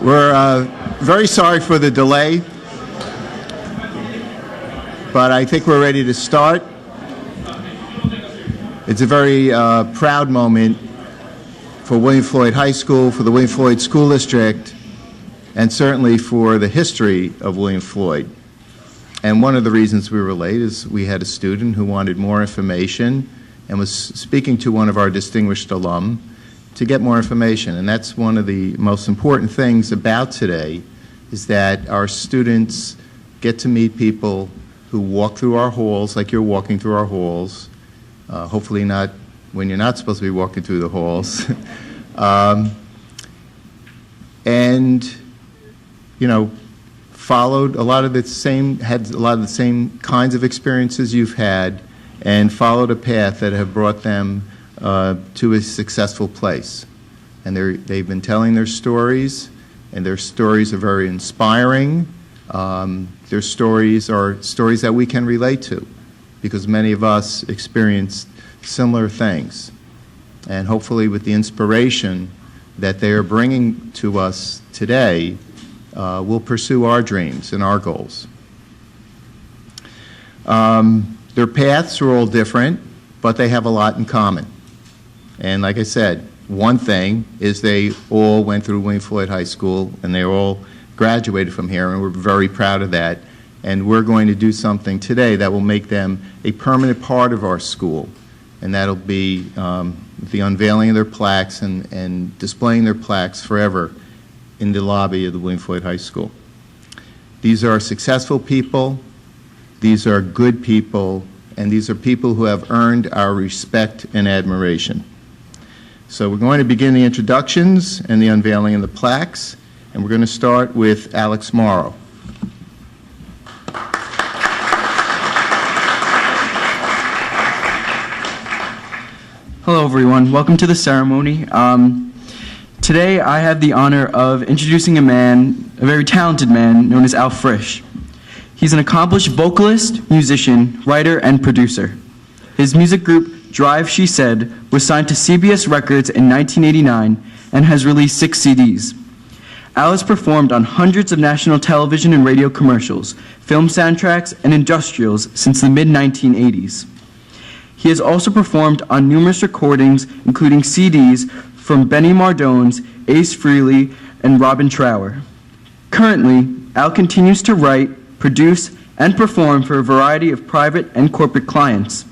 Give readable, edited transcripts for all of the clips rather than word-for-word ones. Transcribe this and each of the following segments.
We're very sorry for the delay, but I think we're ready to start. It's a very proud moment for William Floyd High School, for the William Floyd School District, and certainly for the history of William Floyd. And one of the reasons we were late is we had a student who wanted more information and was speaking to one of our distinguished alum to get more information. And that's one of the most important things about today, is that our students get to meet people who walk through our halls like you're walking through our halls, hopefully not when you're not supposed to be walking through the halls. And, you know, followed a lot of the same, had a lot of the same kinds of experiences you've had, and followed a path that have brought them to a successful place. And they've been telling their stories, and their stories are very inspiring. Their stories are stories that we can relate to, because many of us experienced similar things. And hopefully with the inspiration that they are bringing to us today, we'll pursue our dreams and our goals. Their paths are all different, but they have a lot in common. And like I said, one thing is they all went through William Floyd High School, and they all graduated from here, and we're very proud of that. And we're going to do something today that will make them a permanent part of our school, and that'll be the unveiling of their plaques and displaying their plaques forever in the lobby of the William Floyd High School. These are successful people, these are good people, and these are people who have earned our respect and admiration. So we're going to begin the introductions and the unveiling of the plaques, and we're going to start with Alex Morrow. Hello everyone, welcome to the ceremony. Today I have the honor of introducing a man, a very talented man known as Al Frisch. He's an accomplished vocalist, musician, writer, and producer. His music group, Drive She Said, was signed to CBS Records in 1989 and has released 6 CDs. Al has performed on hundreds of national television and radio commercials, film soundtracks, and industrials since the mid-1980s. He has also performed on numerous recordings, including CDs from Benny Mardones, Ace Frehley, and Robin Trower. Currently, Al continues to write, produce, and perform for a variety of private and corporate clients.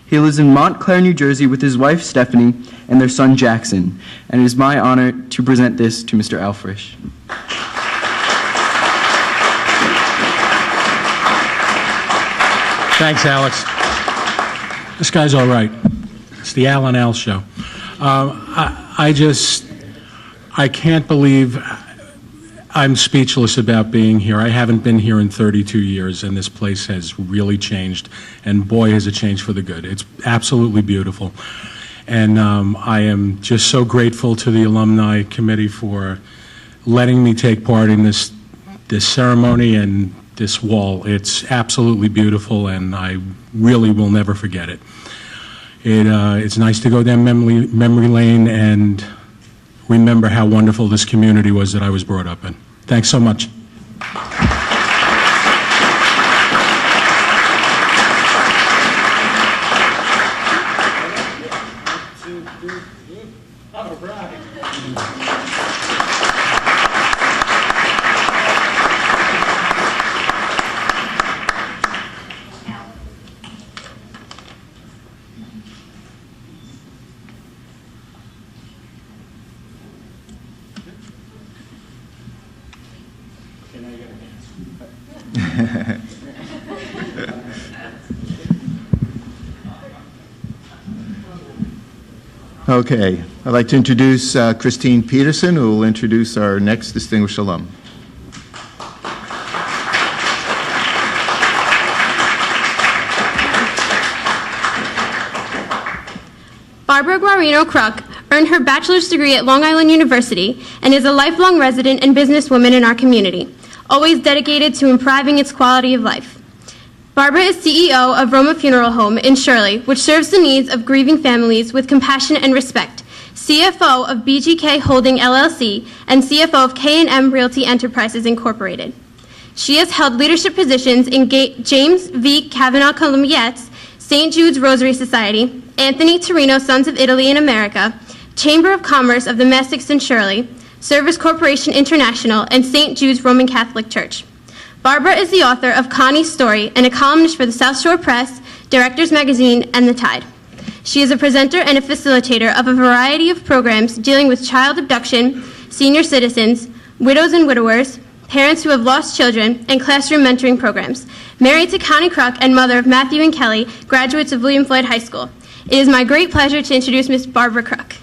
He lives in Montclair, New Jersey with his wife, Stephanie, and their son, Jackson. And it is my honor to present this to Mr. Al Frisch. Thanks, Alex. This guy's all right. It's the Al and Al show. I can't believe, I'm speechless about being here. I haven't been here in 32 years, and this place has really changed, and boy, has it changed for the good. It's absolutely beautiful. And I am just so grateful to the Alumni Committee for letting me take part in this ceremony and this wall. It's absolutely beautiful, and I really will never forget it. It's nice to go down memory lane and remember how wonderful this community was that I was brought up in. Thanks so much. Okay, I'd like to introduce Christine Peterson, who will introduce our next distinguished alum. Barbara Guarino Crook earned her bachelor's degree at Long Island University and is a lifelong resident and businesswoman in our community, always dedicated to improving its quality of life. Barbara is CEO of Roma Funeral Home in Shirley, which serves the needs of grieving families with compassion and respect, CFO of BGK Holding LLC, and CFO of K&M Realty Enterprises Incorporated. She has held leadership positions in James V. Kavanaugh Columbiet's St. Jude's Rosary Society, Anthony Torino Sons of Italy in America, Chamber of Commerce of the Essex and Shirley, Service Corporation International, and St. Jude's Roman Catholic Church. Barbara is the author of Connie's Story and a columnist for the South Shore Press, Directors Magazine, and The Tide. She is a presenter and a facilitator of a variety of programs dealing with child abduction, senior citizens, widows and widowers, parents who have lost children, and classroom mentoring programs. Married to Connie Crook and mother of Matthew and Kelly, graduates of William Floyd High School. It is my great pleasure to introduce Ms. Barbara Crook.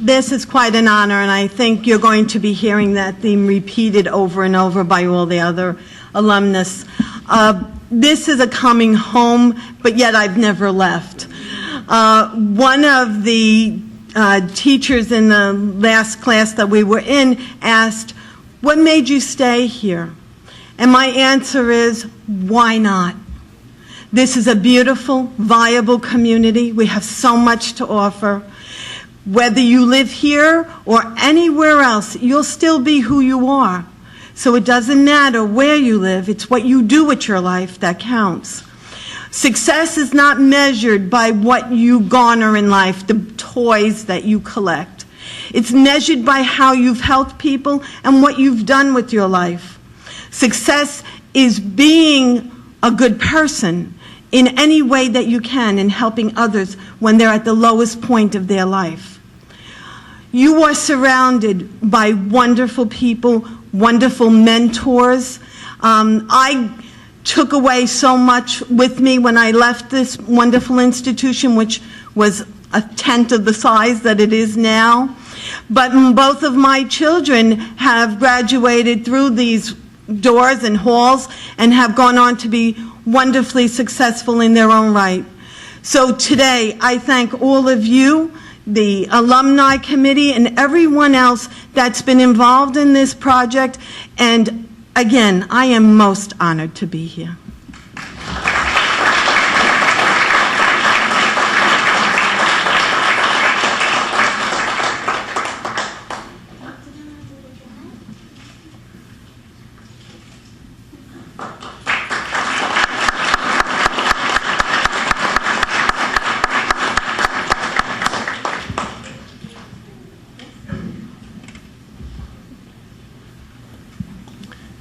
This is quite an honor, and I think you're going to be hearing that theme repeated over and over by all the other alumnus. This is a coming home, but yet I've never left. One of the teachers in the last class that we were in asked, "What made you stay here?" And my answer is, why not? This is a beautiful, viable community. We have so much to offer. Whether you live here or anywhere else, you'll still be who you are. So it doesn't matter where you live, it's what you do with your life that counts. Success is not measured by what you garner in life, the toys that you collect. It's measured by how you've helped people and what you've done with your life. Success is being a good person in any way that you can in helping others when they're at the lowest point of their life. You are surrounded by wonderful people, wonderful mentors. I took away so much with me when I left this wonderful institution, which was a tenth of the size that it is now. But both of my children have graduated through these doors and halls and have gone on to be wonderfully successful in their own right. So today, I thank all of you, the Alumni Committee, and everyone else that's been involved in this project. And again, I am most honored to be here.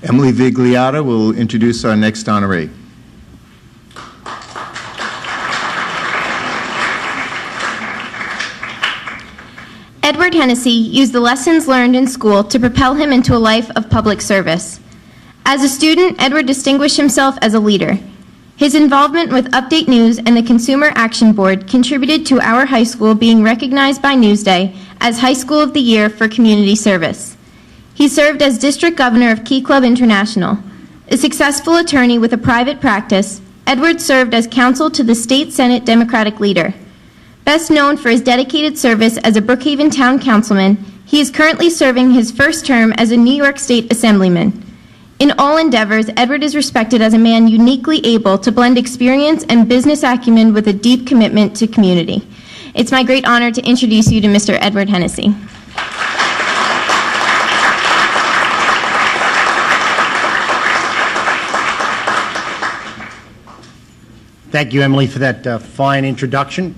Emily Vigliata will introduce our next honoree. Edward Hennessey used the lessons learned in school to propel him into a life of public service. As a student, Edward distinguished himself as a leader. His involvement with Update News and the Consumer Action Board contributed to our high school being recognized by Newsday as High School of the Year for community service. He served as district governor of Key Club International. A successful attorney with a private practice, Edward served as counsel to the state Senate Democratic leader. Best known for his dedicated service as a Brookhaven town councilman, he is currently serving his first term as a New York State Assemblyman. In all endeavors, Edward is respected as a man uniquely able to blend experience and business acumen with a deep commitment to community. It's my great honor to introduce you to Mr. Edward Hennessey. Thank you, Emily, for that fine introduction.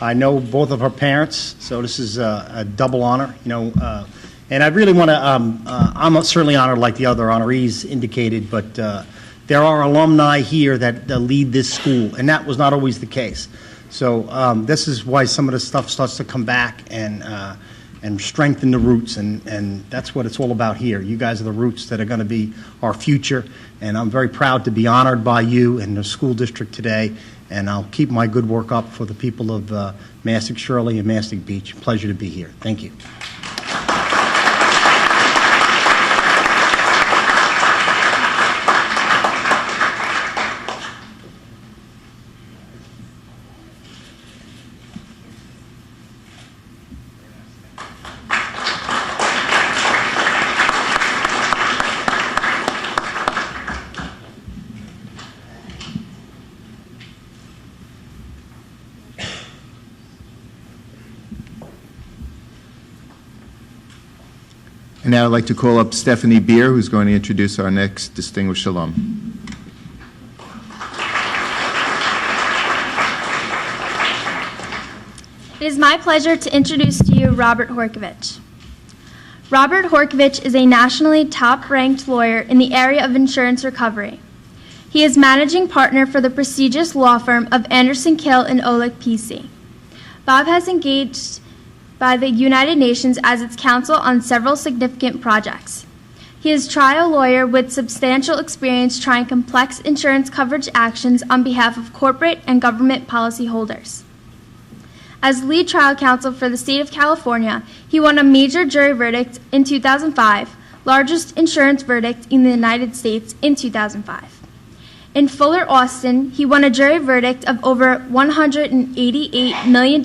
I know both of her parents, so this is a double honor, and I really want to, I'm certainly honored like the other honorees indicated, but there are alumni here that lead this school, and that was not always the case. So this is why some of this stuff starts to come back and strengthen the roots, and that's what it's all about here. You guys are the roots that are going to be our future, and I'm very proud to be honored by you and the school district today, and I'll keep my good work up for the people of Mastic Shirley and Mastic Beach. Pleasure to be here. Thank you. And now I'd like to call up Stephanie Beer, who's going to introduce our next distinguished alum. It is my pleasure to introduce to you Robert Horkovich. Robert Horkovich is a nationally top-ranked lawyer in the area of insurance recovery. He is managing partner for the prestigious law firm of Anderson, Kill & Olick, PC. Bob has engaged by the United Nations as its counsel on several significant projects. He is a trial lawyer with substantial experience trying complex insurance coverage actions on behalf of corporate and government policyholders. As lead trial counsel for the state of California, he won a major jury verdict in 2005, largest insurance verdict in the United States in 2005. In Fuller, Austin, he won a jury verdict of over $188 million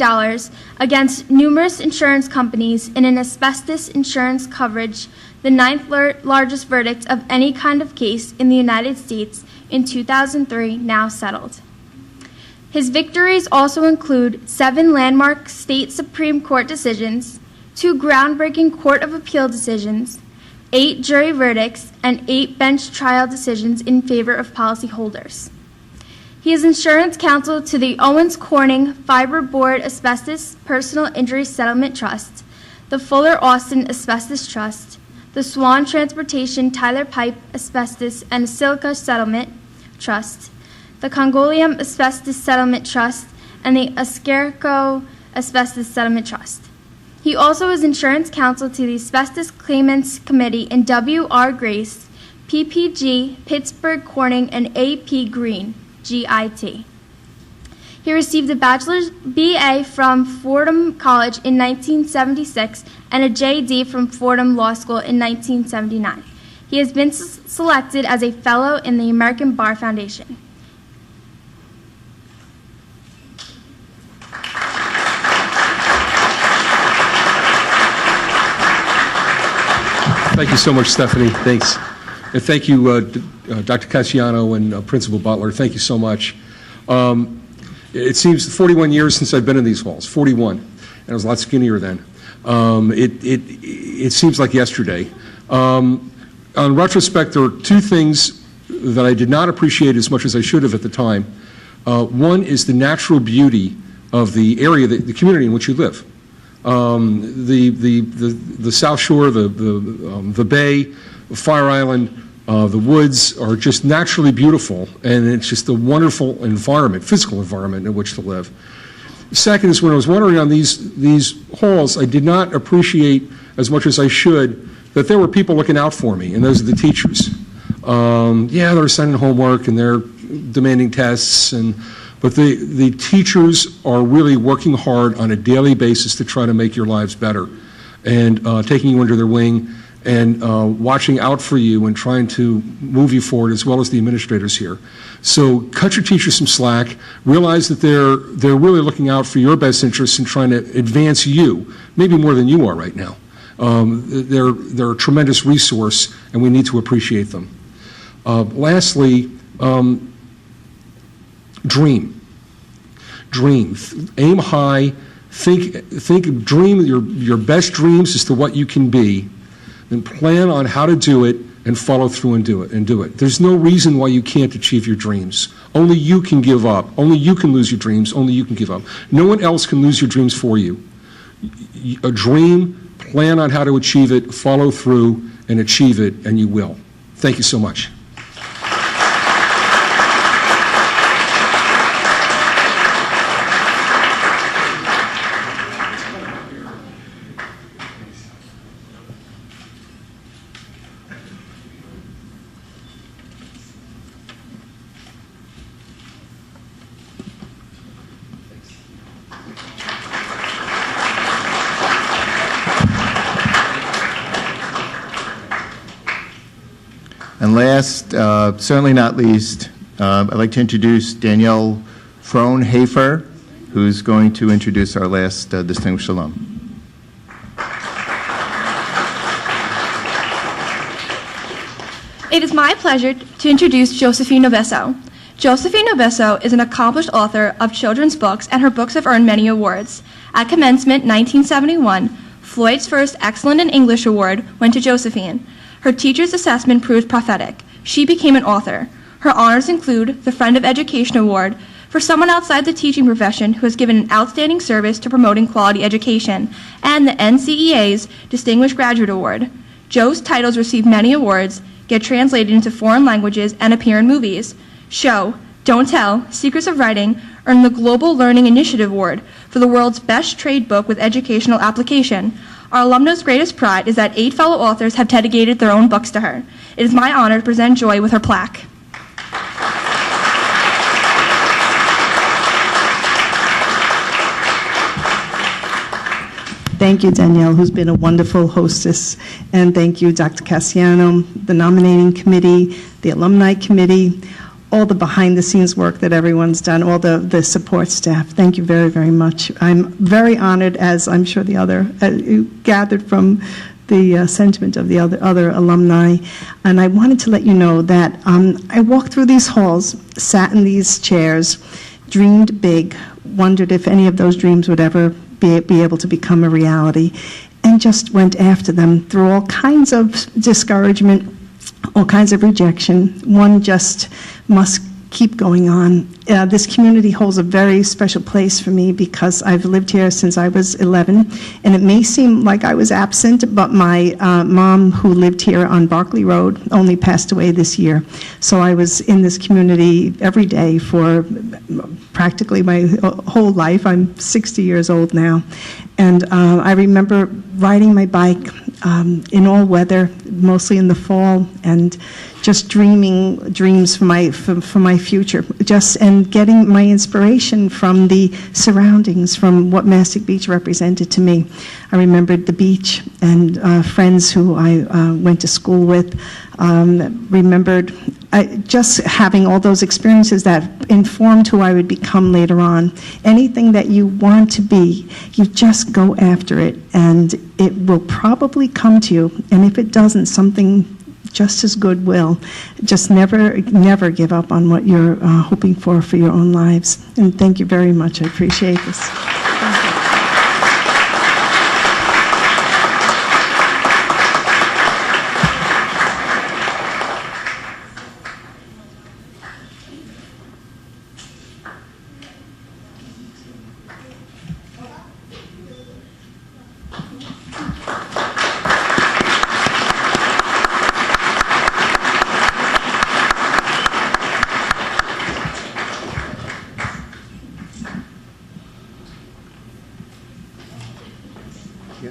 against numerous insurance companies in an asbestos insurance coverage, the ninth largest verdict of any kind of case in the United States in 2003, now settled. His victories also include 7 landmark state Supreme Court decisions, 2 groundbreaking Court of Appeal decisions, 8 jury verdicts, and 8 bench trial decisions in favor of policyholders. He is insurance counsel to the Owens Corning Fiber Board Asbestos Personal Injury Settlement Trust, the Fuller Austin Asbestos Trust, the Swan Transportation Tyler Pipe Asbestos and Silica Settlement Trust, the Congolium Asbestos Settlement Trust, and the Escarco Asbestos Settlement Trust. He also is insurance counsel to the Asbestos Claimants Committee in W.R. Grace, PPG, Pittsburgh Corning, and A.P. Green, GIT. He received a bachelor's BA from Fordham College in 1976 and a JD from Fordham Law School in 1979. He has been selected as a fellow in the American Bar Foundation. Thank you so much, Stephanie. Thanks. And thank you, Dr. Cassiano and Principal Butler. Thank you so much. It seems 41 years since I've been in these halls, 41. And I was a lot skinnier then. It seems like yesterday. On retrospect, there are 2 things that I did not appreciate as much as I should have at the time. One is the natural beauty of the area, the community in which you live. The South Shore, the Bay, Fire Island, the woods are just naturally beautiful, and it's just a wonderful environment, physical environment in which to live. Second is when I was wandering on these halls, I did not appreciate as much as I should that there were people looking out for me, and those are the teachers. Yeah, they're sending homework and they're demanding tests, but the teachers are really working hard on a daily basis to try to make your lives better and taking you under their wing and watching out for you and trying to move you forward, as well as the administrators here. So cut your teachers some slack, realize that they're really looking out for your best interests and trying to advance you, maybe more than you are right now. They're a tremendous resource, and we need to appreciate them. Lastly, dream. Aim high. Dream your best dreams as to what you can be, then plan on how to do it and follow through and do it. There's no reason why you can't achieve your dreams. Only you can give up. Only you can lose your dreams. Only you can give up. No one else can lose your dreams for you. A dream, plan on how to achieve it, follow through and achieve it, and you will. Thank you so much. And last, certainly not least, I'd like to introduce Danielle Frohn-Hafer, who's going to introduce our last distinguished alum. It is my pleasure to introduce Josephine Novisso. Josephine Novisso is an accomplished author of children's books, and her books have earned many awards. At commencement 1971, Floyd's first Excellent in English Award went to Josephine. Her teacher's assessment proved prophetic. She became an author. Her honors include the Friend of Education Award for someone outside the teaching profession who has given an outstanding service to promoting quality education, and the NCEA's Distinguished Graduate Award. Jo's titles receive many awards, get translated into foreign languages, and appear in movies. Show, Don't Tell, Secrets of Writing earned the Global Learning Initiative Award for the world's best trade book with educational application. Our alumna's greatest pride is that 8 fellow authors have dedicated their own books to her. It is my honor to present Joy with her plaque. Thank you, Danielle, who's been a wonderful hostess. And thank you, Dr. Cassiano, the nominating committee, the alumni committee, all the behind-the-scenes work that everyone's done, all the support staff. Thank you very, very much. I'm very honored, as I'm sure the other, gathered from the sentiment of the other alumni. And I wanted to let you know that I walked through these halls, sat in these chairs, dreamed big, wondered if any of those dreams would ever be able to become a reality, and just went after them through all kinds of discouragement, all kinds of rejection. One just must keep going on. This community holds a very special place for me because I've lived here since I was 11, and it may seem like I was absent, but my mom, who lived here on Barclay Road, only passed away this year. So I was in this community every day for practically my whole life. I'm 60 years old now, and I remember riding my bike in all weather, mostly in the fall, and just dreaming dreams for my future, and getting my inspiration from the surroundings, from what Mastic Beach represented to me. I remembered the beach and friends who I went to school with. Remembered just having all those experiences that informed who I would become later on. Anything that you want to be, you just go after it, and it will probably come to you. And if it doesn't, something just as good will. Just never give up on what you're hoping for your own lives. And thank you very much. I appreciate this.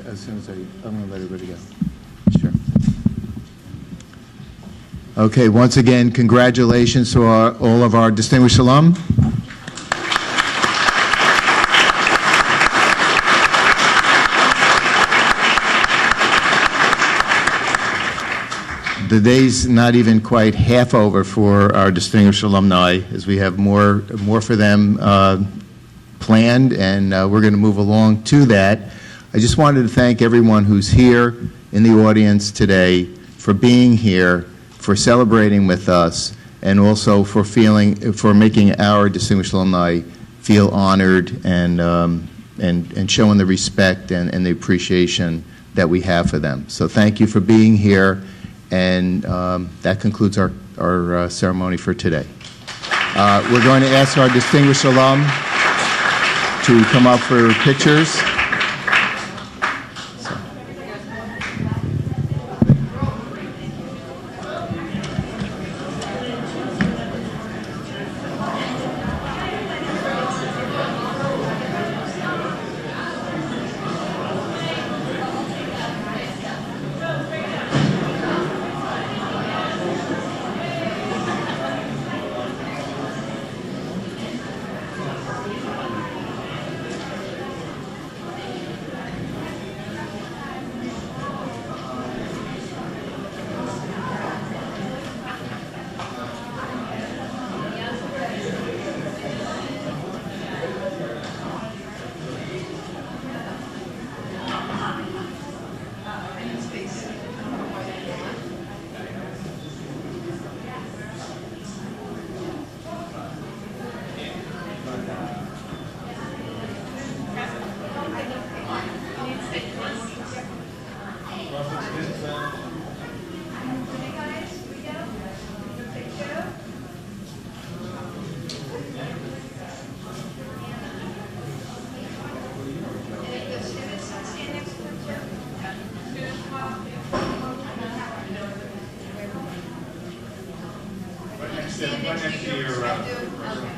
As soon as I'm going to let everybody go. Sure. Okay, once again, congratulations to all of our distinguished alum. The day's not even quite half over for our distinguished alumni, as we have more for them planned, and we're going to move along to that. I just wanted to thank everyone who's here in the audience today for being here, for celebrating with us, and also for making our distinguished alumni feel honored and showing the respect and the appreciation that we have for them. So thank you for being here, and that concludes our ceremony for today. We're going to ask our distinguished alum to come up for pictures. Stand right next to your person.